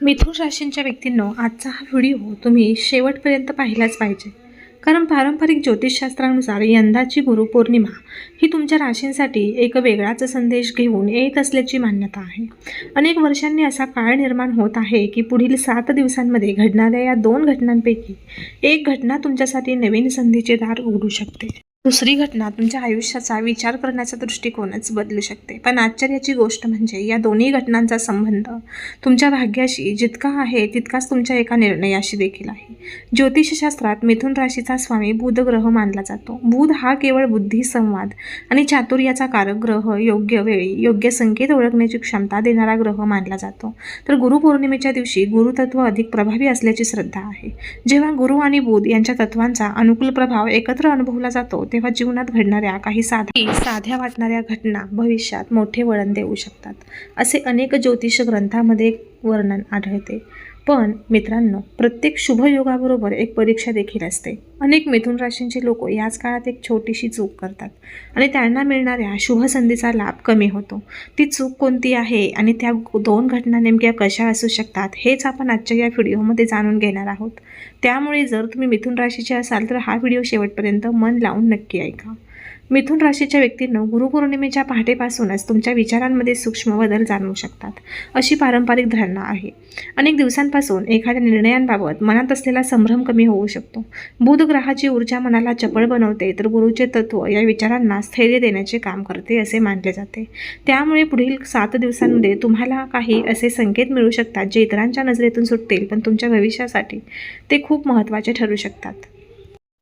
मिथुन राशींच्या व्यक्तींनो, आजचा हा व्हिडिओ तुम्ही शेवटपर्यंत पाहिलाच पाहिजे. कारण पारंपरिक ज्योतिषशास्त्रानुसार यंदाची गुरुपौर्णिमा ही तुमच्या राशींसाठी एक वेगळाच संदेश घेऊन येत असल्याची मान्यता आहे. अनेक वर्षांनी असा काळ निर्माण होत आहे की पुढील 7 दिवसांमध्ये घडणाऱ्या या 2 घटनांपैकी एक घटना तुमच्यासाठी नवीन संधीचे दार उघडू शकते. दुसरी घटना तुमच्या आयुष्याचा विचार करण्याचा दृष्टिकोनच बदलू शकते. पण आश्चर्याची गोष्ट म्हणजे या दोन्ही घटनांचा संबंध तुमच्या भाग्याशी जितका आहे तितकाच तुमच्या एका निर्णयाशी देखील आहे. ज्योतिषशास्त्रात मिथुन राशीचा स्वामी बुध ग्रह मानला जातो. बुध हा केवळ बुद्धी, संवाद आणि चातुर्याचा कारक ग्रह, योग्य वेळी योग्य संकेत ओळखण्याची क्षमता देणारा ग्रह मानला जातो. तर गुरुपौर्णिमेच्या दिवशी गुरुतत्व अधिक प्रभावी असल्याची श्रद्धा आहे. जेव्हा गुरु आणि बुध यांच्या तत्वांचा अनुकूल प्रभाव एकत्र अनुभवला जातो तेव्हा जीवनात घडणाऱ्या काही साध्या वाटणाऱ्या घटना भविष्यात मोठे वळण देऊ शकतात, असे अनेक ज्योतिष ग्रंथांमध्ये वर्णन आढळते. पण मित्रांनो, प्रत्येक शुभयोगाबरोबर एक परीक्षा देखील असते. अनेक मिथुन राशींचे लोक याच काळात एक छोटीशी चूक करतात आणि त्यांना मिळणाऱ्या शुभ संधीचा लाभ कमी होतो. ती चूक कोणती आहे आणि त्या 2 घटना नेमक्या कशा असू शकतात हेच आपण आजच्या या व्हिडिओमध्ये जाणून घेणार आहोत. त्यामुळे जर तुम्ही मिथुन राशीचे असाल तर हा व्हिडिओ शेवटपर्यंत मन लावून नक्की ऐका. मिथुन राशीच्या व्यक्तींनो, गुरुपौर्णिमेच्या पहाटेपासूनच तुमच्या विचारांमध्ये सूक्ष्म बदल जाणवू शकतात, अशी पारंपरिक धारणा आहे. अनेक दिवसांपासून एखाद्या निर्णयांबाबत मनात असलेला संभ्रम कमी होऊ शकतो. बुध ग्रहाची ऊर्जा मनाला चपळ बनवते, तर गुरुचे तत्व या विचारांना स्थैर्य देण्याचे काम करते असे मानले जाते. त्यामुळे पुढील 7 दिवसांमध्ये तुम्हाला काही असे संकेत मिळू शकतात जे इतरांच्या नजरेतून सुटतील, पण तुमच्या भविष्यासाठी ते खूप महत्त्वाचे ठरू शकतात.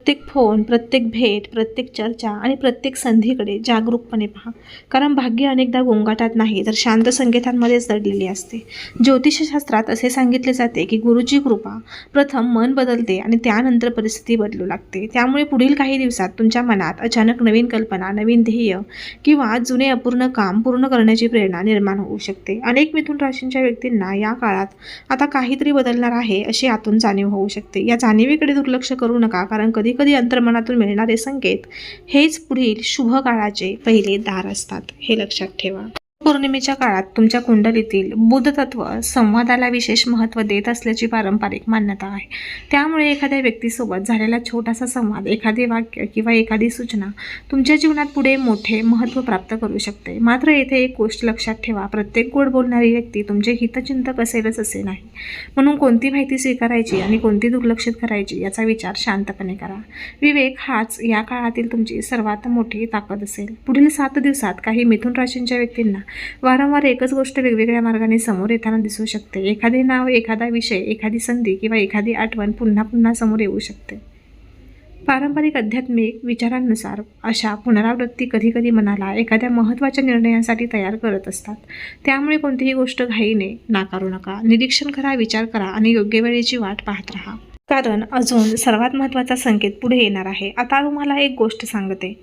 प्रत्येक फोन, प्रत्येक भेट, प्रत्येक चर्चा आणि प्रत्येक संधीकडे जागरूकपणे पहा. कारण भाग्य अनेकदा गोंगाटात नाही तर शांत संकेतांमध्येच दडलेली असते. ज्योतिषशास्त्रात असे सांगितले जाते की गुरुची कृपा प्रथम मन बदलते आणि त्यानंतर परिस्थिती बदलू लागते. त्यामुळे पुढील काही दिवसात तुमच्या मनात अचानक नवीन कल्पना, नवीन ध्येय किंवा जुने अपूर्ण काम पूर्ण करण्याची प्रेरणा निर्माण होऊ शकते. अनेक मिथुन राशींच्या व्यक्तींना या काळात आता काहीतरी बदलणार आहे अशी आतून जाणीव होऊ शकते. या जाणीवेकडे दुर्लक्ष करू नका, कारण कधी अंतर्मनातून मिळणारे संकेत हेच पुढील शुभ काळाचे पहिले दार असतात, हे लक्षात ठेवा. पौर्णिमेच्या काळात तुमच्या कुंडलीतील बुध तत्व संवादाला विशेष महत्त्व देत असल्याची पारंपरिक मान्यता आहे. त्यामुळे एखाद्या व्यक्तीसोबत झालेला छोटासा संवाद, एखादे वाक्य किंवा एखादी सूचना तुमच्या जीवनात पुढे मोठे महत्त्व प्राप्त करू शकते. मात्र येथे एक गोष्ट लक्षात ठेवा, प्रत्येक गोड बोलणारी व्यक्ती तुमचे हितचिंतक असेलच असे नाही. म्हणून कोणती माहिती स्वीकारायची आणि कोणती दुर्लक्षित करायची याचा विचार शांतपणे करा. विवेक हाच या काळातील तुमची सर्वात मोठी ताकद असेल. पुढील 7 दिवसात काही मिथुन राशींच्या व्यक्तींना वारंवार एकच गोष्ट वेगवेगळ्या मार्गाने समोर येताना दिसू शकते. एखादे नाव, एखादा विषय, एखादी संधी किंवा एखादी आठवण पुन्हा पुन्हा समोर येऊ शकते. पारंपरिक आध्यात्मिक विचारांनुसार अशा पुनरावृत्ती कधीकधी मनाला एखाद्या महत्त्वाच्या निर्णयासाठी तयार करत असतात. त्यामुळे कोणतीही गोष्ट घाईने नाकारू नका. निरीक्षण करा, विचार करा आणि योग्य वेळेची वाट पाहत राहा. कारण अजून सर्वात महत्त्वाचा संकेत पुढे येणार आहे. आता तुम्हाला एक गोष्ट सांगते.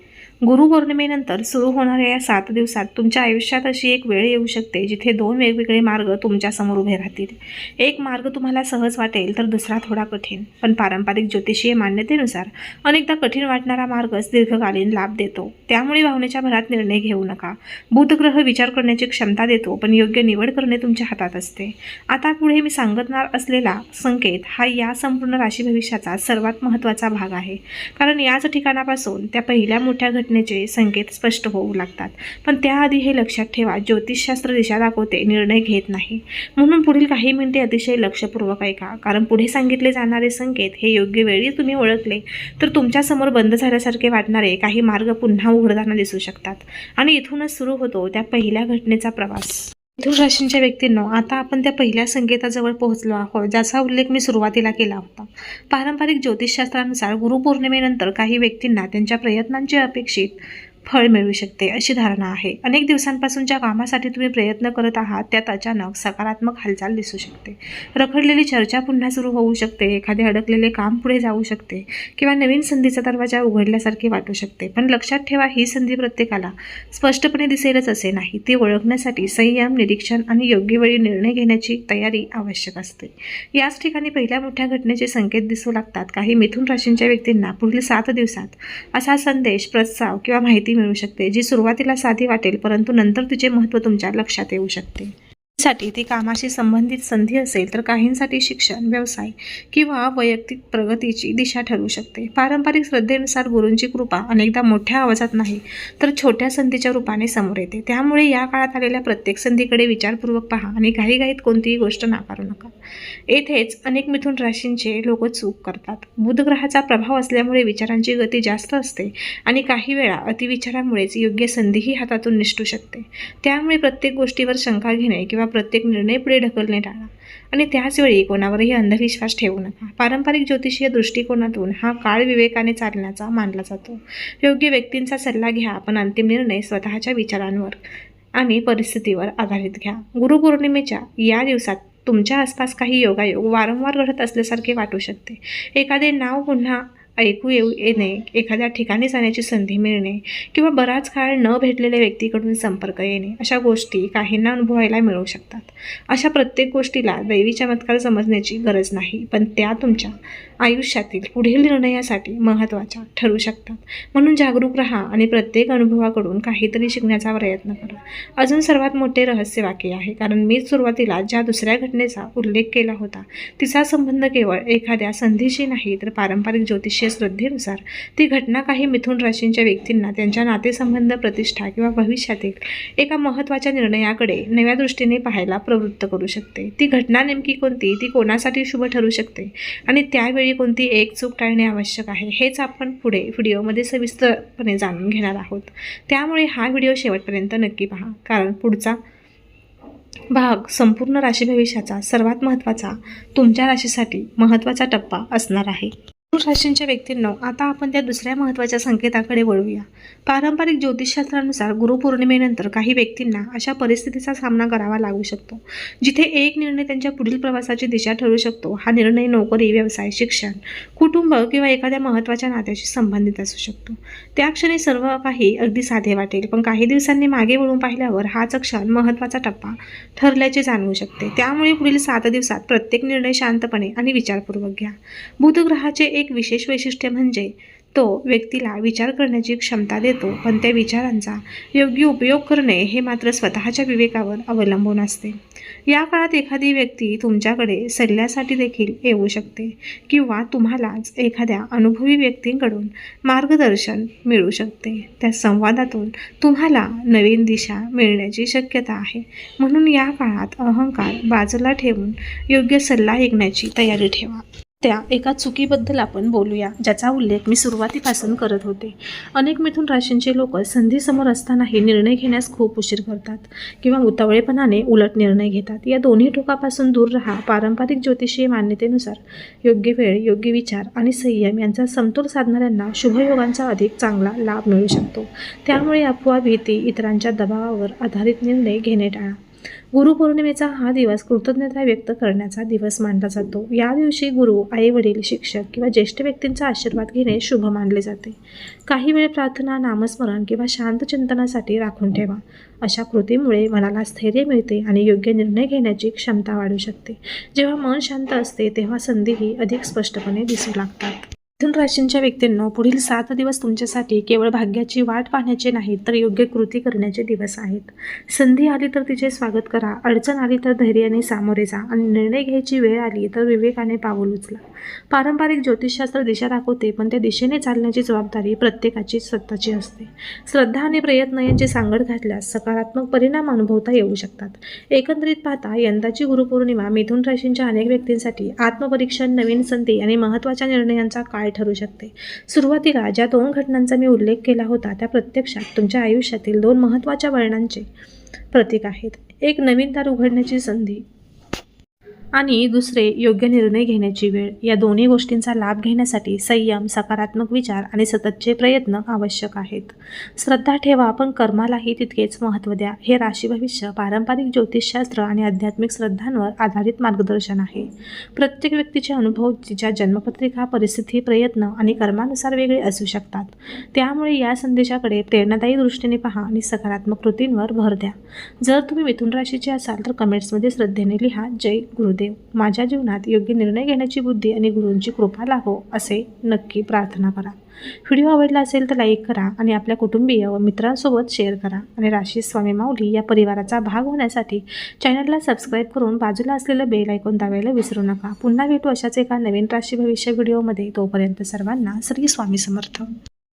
गुरुपौर्णिमेनंतर सुरू होणाऱ्या या 7 दिवसात तुमच्या आयुष्यात अशी एक वेळ येऊ शकते जिथे 2 वेगवेगळे मार्ग तुमच्यासमोर उभे राहतील. एक मार्ग तुम्हाला सहज वाटेल तर दुसरा थोडा कठीण. पण पारंपरिक ज्योतिषीय मान्यतेनुसार अनेकदा कठीण वाटणारा मार्गच दीर्घकालीन लाभ देतो. त्यामुळे भावनेच्या भरात निर्णय घेऊ नका. बुध ग्रह विचार करण्याची क्षमता देतो, पण योग्य निवड करणे तुमच्या हातात असते. आता पुढे मी सांगणार असलेला संकेत हा या संपूर्ण राशी भविष्याचा सर्वात महत्त्वाचा भाग आहे. कारण याच ठिकाणापासून त्या पहिल्या मोठ्या घटनेचे संकेत स्पष्ट होऊ लागतात. पण त्याआधी हे लक्षात ठेवा, ज्योतिषशास्त्र दिशा दाखवते, निर्णय घेत नाही. म्हणून पुढील काही मिनिटे अतिशय लक्षपूर्वक ऐका. कारण पुढे सांगितले जाणारे संकेत हे योग्य वेळी तुम्ही ओळखले तर तुमच्यासमोर बंद झाल्यासारखे वाटणारे काही मार्ग पुन्हा उघडताना दिसू शकतात. आणि इथूनच सुरू होतो त्या पहिल्या घटनेचा प्रवास. मिथुन राशींच्या व्यक्तींनो, आता आपण त्या पहिल्या संकेताजवळ पोहोचलो आहोत, ज्याचा उल्लेख मी सुरुवातीला केला होता. पारंपरिक ज्योतिषशास्त्रानुसार गुरुपौर्णिमेनंतर काही व्यक्तींना त्यांच्या प्रयत्नांचे अपेक्षित फळ मिळू शकते अशी धारणा आहे. अनेक दिवसांपासून ज्या कामासाठी तुम्ही प्रयत्न करत आहात त्यात अचानक सकारात्मक हालचाल दिसू शकते. रखडलेली चर्चा पुन्हा सुरू होऊ शकते, एखादे अडकलेले काम पुढे जाऊ शकते किंवा नवीन संधीचा दरवाजा उघडल्यासारखे वाटू शकते. पण लक्षात ठेवा, ही संधी प्रत्येकाला स्पष्टपणे दिसेलच असे नाही. ती ओळखण्यासाठी संयम, निरीक्षण आणि योग्य वेळी निर्णय घेण्याची तयारी आवश्यक असते. याच ठिकाणी पहिल्या मोठ्या घटनेचे संकेत दिसू लागतात. काही मिथुन राशींच्या व्यक्तींना पुढील 7 दिवसात असा संदेश, प्रस्ताव किंवा माहिती मिळू शकते जी सुरुवातीला साधी वाटेल, परंतु नंतर तिचे महत्त्व तुमच्या लक्षात येऊ शकते. साठी ती कामाशी संबंधित संधी असेल तर काहींसाठी शिक्षण, व्यवसाय किंवा वैयक्तिक प्रगतीची दिशा ठरू शकते. पारंपरिक श्रद्धेनुसार गुरूंची कृपा अनेकदा मोठ्या आवाजात नाही तर छोट्या संधीच्या रूपाने समोर येते. त्यामुळे या काळात आलेल्या प्रत्येक संधीकडे विचारपूर्वक पहा आणि घाईघाईत कोणतीही गोष्ट नाकारू नका. येथेच अनेक मिथुन राशींचे लोक चूक करतात. बुध ग्रहाचा प्रभाव असल्यामुळे विचारांची गती जास्त असते आणि काही वेळा अतिविचारामुळेच योग्य संधीही हातातून निसटू शकते. त्यामुळे प्रत्येक गोष्टीवर शंका घेणे किंवा प्रत्येक निर्णय पुढे ढकलणे टाळा आणि त्याचवेळी कोणावरही अंधविश्वास ठेवू नका. पारंपरिक ज्योतिषीय दृष्टिकोनातून हा काळ विवेकाने चालण्याचा मानला जातो. योग्य व्यक्तींचा सल्ला घ्या, पण अंतिम निर्णय स्वतःच्या विचारांवर आणि परिस्थितीवर आधारित घ्या. गुरुपौर्णिमेच्या या दिवसात तुमच्या आसपास काही योगायोग वारंवार घडत असल्यासारखे वाटू शकते. एखादे नाव पुन्हा ऐकू येणे, एखाद्या ठिकाणी जाण्याची संधी मिळणे किंवा बराच काळ न भेटलेल्या व्यक्तीकडून संपर्क येणे, अशा गोष्टी काहींना अनुभवायला मिळू शकतात. अशा प्रत्येक गोष्टीला दैवी चमत्कार समजण्याची गरज नाही, पण त्या तुमच्या आयुष्यातील पुढील निर्णयासाठी महत्त्वाच्या ठरू शकतात. म्हणून जागरूक राहा आणि प्रत्येक अनुभवाकडून काहीतरी शिकण्याचा प्रयत्न करा. अजून सर्वात मोठे रहस्य वाक्य आहे, कारण मी सुरुवातीला ज्या दुसऱ्या घटनेचा उल्लेख केला होता तिचा संबंध केवळ एखाद्या संधीशी नाही तर पारंपरिक ज्योतिषीय श्रद्धेनुसार ती घटना काही मिथुन राशींच्या व्यक्तींना त्यांच्या नातेसंबंध, प्रतिष्ठा किंवा भविष्यातील एका महत्त्वाच्या निर्णयाकडे नव्या दृष्टीने पाहायला प्रवृत्त करू शकते. ती घटना नेमकी कोणती, ती कोणासाठी शुभ ठरू शकते आणि त्यावेळी कोणती एक चूक टाळणे आवश्यक आहे, हेच आपण पुढे व्हिडिओमध्ये सविस्तरपणे जाणून घेणार आहोत. त्यामुळे हा व्हिडिओ शेवटपर्यंत नक्की पहा, कारण पुढचा भाग संपूर्ण राशी भविष्याचा सर्वात महत्त्वाचा, तुमच्या राशीसाठी महत्त्वाचा टप्पा असणार आहे. राशींच्या व्यक्तींनो, आता आपण त्या दुसऱ्या महत्त्वाच्या संकेताकडे वळूया. पारंपरिक ज्योतिषशास्त्रानुसार गुरुपौर्णिमेनंतर काही व्यक्तींना अशा परिस्थितीचा सामना करावा लागू शकतो जिथे एक निर्णय त्यांच्या पुढील प्रवासाची दिशा ठरू शकतो. हा निर्णय नोकरी, व्यवसाय, शिक्षण, कुटुंब किंवा एखाद्या महत्त्वाच्या नात्याशी संबंधित असू शकतो. त्या क्षणी सर्व काही अगदी साधे वाटेल, पण काही दिवसांनी मागे वळून पाहिल्यावर हाच क्षण महत्त्वाचा टप्पा ठरल्याचे जाणवू शकते. त्यामुळे पुढील 7 दिवसात प्रत्येक निर्णय शांतपणे आणि विचारपूर्वक घ्या. बुध ग्रहाचे एक विशेष वैशिष्ट्य म्हणजे तो व्यक्तीला विचार करण्याची क्षमता देतो, पण त्या विचारांचा योग्य उपयोग करणे हे मात्र स्वतःच्या विवेकावर अवलंबून असते. या काळात एखादी व्यक्ती तुमच्याकडे सल्ल्यासाठी देखील येऊ शकते किंवा तुम्हालाच एखाद्या अनुभवी व्यक्तींकडून मार्गदर्शन मिळू शकते. त्या संवादातून तुम्हाला नवीन दिशा मिळण्याची शक्यता आहे. म्हणून या काळात अहंकार बाजूला ठेवून योग्य सल्ला ऐकण्याची तयारी ठेवा. त्या एका चुकीबद्दल आपण बोलूया, ज्याचा उल्लेख मी सुरुवातीपासून करत होते. अनेक मिथुन राशींचे लोक संधीसमोर असतानाही निर्णय घेण्यास खूप उशीर करतात किंवा उतावळेपणाने उलट निर्णय घेतात. या दोन्ही टोकापासून दूर राहा. पारंपरिक ज्योतिषीय मान्यतेनुसार योग्य वेळ, योग्य विचार आणि संयम यांचा समतोल साधणाऱ्यांना शुभयोगांचा अधिक चांगला लाभ मिळू शकतो. त्यामुळे अफवा, भीती, इतरांच्या दबावावर आधारित निर्णय घेणे टाळा. गुरुपौर्णिमेचा हा दिवस कृतज्ञता व्यक्त करण्याचा दिवस मानला जातो. या दिवशी गुरु, आई वडील, शिक्षक किंवा ज्येष्ठ व्यक्तींचा आशीर्वाद घेणे शुभ मानले जाते. काही वेळ प्रार्थना, नामस्मरण किंवा शांत चिंतनासाठी राखून ठेवा. अशा कृतीमुळे मनाला स्थैर्य मिळते आणि योग्य निर्णय घेण्याची क्षमता वाढू शकते. जेव्हा मन शांत असते तेव्हा संधीही अधिक स्पष्टपणे दिसू लागतात. मिथुन राशींच्या व्यक्तींनो, पुढील 7 दिवस तुमच्यासाठी केवळ भाग्याची वाट पाहण्याचे नाहीत तर योग्य कृती करण्याचे दिवस आहेत. संधी आली तर तिचे स्वागत करा, अडचण आली तर धैर्याने सामोरे जा आणि निर्णय घ्यायची वेळ आली तर विवेकाने पाऊल उचला. पारंपरिक ज्योतिषशास्त्र दिशा दाखवते, पण त्या दिशेने चालण्याची जबाबदारी प्रत्येकाची स्वतःची असते. श्रद्धा आणि प्रयत्न यांची सांगड घातल्यास सकारात्मक परिणाम अनुभवता येऊ शकतात. एकंदरीत पाहता यंदाची गुरुपौर्णिमा मिथुन राशींच्या अनेक व्यक्तींसाठी आत्मपरीक्षण, नवीन संधी आणि महत्त्वाच्या निर्णयांचा काळ ठरू शकते. सुरुवातीला ज्या 2 घटनांचा मी उल्लेख केला होता त्या प्रत्यक्षात तुमच्या आयुष्यातील 2 महत्त्वाच्या वळणांचे प्रतीक आहेत. एक नवीन दार उघडण्याची संधी आणि दुसरे योग्य निर्णय घेण्याची वेळ. या दोन्ही गोष्टींचा लाभ घेण्यासाठी संयम, सकारात्मक विचार आणि सततचे प्रयत्न आवश्यक आहेत. श्रद्धा ठेवा, पण कर्मालाही तितकेच महत्त्व द्या. हे राशी भविष्य पारंपरिक ज्योतिषशास्त्र आणि आध्यात्मिक श्रद्धांवर आधारित मार्गदर्शन आहे. प्रत्येक व्यक्तीचे अनुभव, तिच्या जन्मपत्रिका, परिस्थिती, प्रयत्न आणि कर्मानुसार वेगळे असू शकतात. त्यामुळे या संदेशाकडे प्रेरणादायी दृष्टीने पहा आणि सकारात्मक कृतींवर भर द्या. जर तुम्ही मिथुन राशीचे असाल तर कमेंट्समध्ये श्रद्धेने लिहा, जय गुरुदेव. गुरुदेव माझ्या जीवनात योग्य निर्णय घेण्याची बुद्धी आणि गुरूंची कृपा लाभो असे नक्की प्रार्थना करा. व्हिडिओ आवडला असेल तर लाईक करा आणि आपल्या कुटुंबीय व मित्रांसोबत शेअर करा आणि राशी स्वामी माऊली या परिवाराचा भाग होण्यासाठी चॅनलला सबस्क्राईब करून बाजूला असलेलं बेल आयकॉन दाबायला विसरू नका. पुन्हा भेटू अशाच एका नवीन राशी भविष्य व्हिडिओमध्ये. तोपर्यंत सर्वांना श्री स्वामी समर्थ.